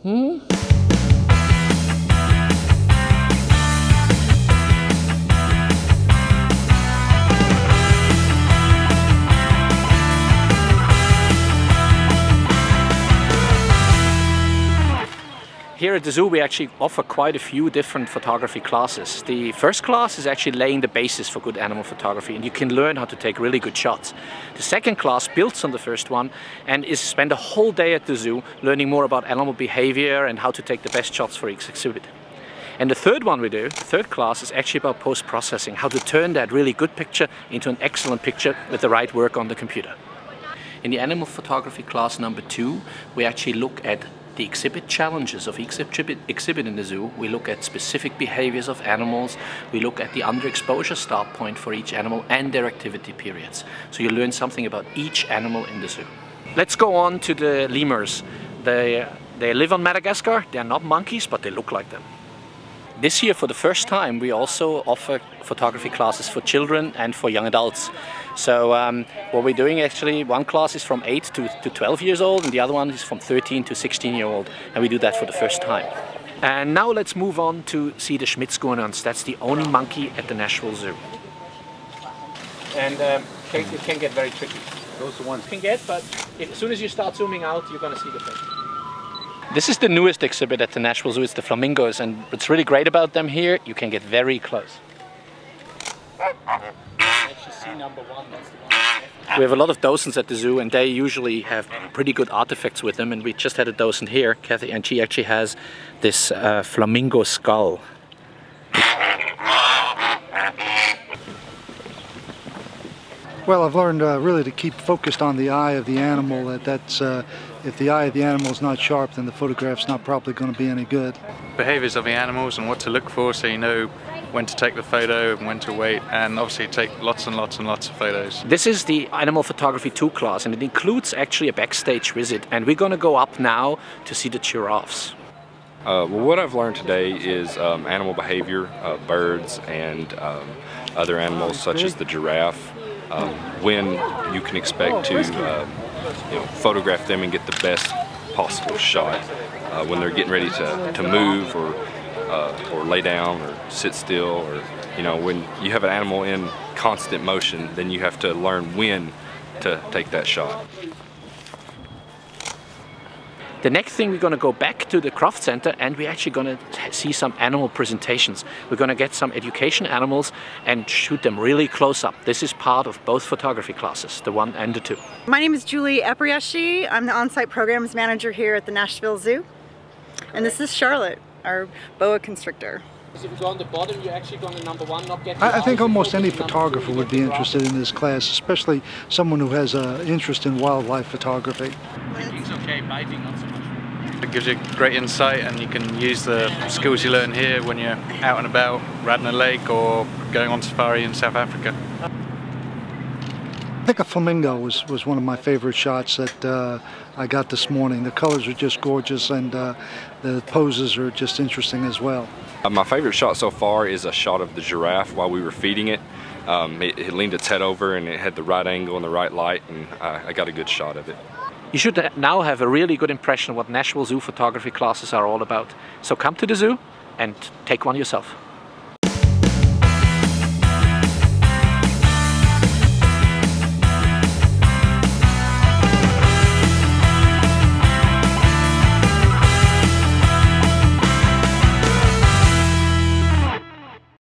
Here at the zoo we actually offer quite a few different photography classes. The first class is actually laying the basis for good animal photography, and you can learn how to take really good shots. The second class builds on the first one and is spend a whole day at the zoo learning more about animal behavior and how to take the best shots for each exhibit. And the third one we do, the third class, is actually about post-processing, how to turn that really good picture into an excellent picture with the right work on the computer. In the animal photography class number 2, we actually look at the exhibit challenges of each exhibit in the zoo. We look at specific behaviors of animals, we look at the underexposure start point for each animal and their activity periods. So you learn something about each animal in the zoo. Let's go on to the lemurs. They live on Madagascar. They're not monkeys, but they look like them. This year, for the first time, we also offer photography classes for children and for young adults. So what we're doing actually, one class is from 8 to 12 years old and the other one is from 13 to 16-year-old, and we do that for the first time. And now let's move on to see the Schmidt-Schooners. That's the only monkey at the Nashville Zoo. And it can get very tricky. Those are the ones you can get, but as soon as you start zooming out, you're going to see the thing. This is the newest exhibit at the Nashville Zoo. It's the flamingos, and what's really great about them here, you can get very close. Actually see number 1, that's the one. We have a lot of docents at the zoo, and they usually have pretty good artifacts with them, and we just had a docent here, Kathy, and she actually has this flamingo skull. Well, I've learned really to keep focused on the eye of the animal. If the eye of the animal is not sharp, then the photograph's not probably going to be any good. Behaviors of the animals and what to look for, so you know when to take the photo and when to wait, and obviously take lots and lots and lots of photos. This is the Animal Photography 2 class, and it includes actually a backstage visit, and we're going to go up now to see the giraffes. Well, what I've learned today is animal behavior, birds and other animals such as the giraffe, when you can expect to photograph them and get the best possible shot, when they're getting ready to move or lay down or sit still, or when you have an animal in constant motion, then you have to learn when to take that shot. The next thing, we're going to go back to the craft center and we're actually going to see some animal presentations. We're going to get some education animals and shoot them really close up. This is part of both photography classes, the 1 and the 2. My name is Julie Epriashi. I'm the on-site programs manager here at the Nashville Zoo. And this is Charlotte, our boa constrictor. If you go on the bottom, you're actually going to number 1 not get. I think almost any photographer would be interested in this class, especially someone who has an interest in wildlife photography. Drinking's okay, biting not so much. It gives you great insight, and you can use the skills you learn here when you're out and about, riding a lake or going on safari in South Africa. I think a flamingo was one of my favorite shots that I got this morning. The colors are just gorgeous, and the poses are just interesting as well. My favorite shot so far is a shot of the giraffe while we were feeding it. It leaned its head over and it had the right angle and the right light, and I got a good shot of it. You should now have a really good impression of what Nashville Zoo photography classes are all about. So come to the zoo and take one yourself.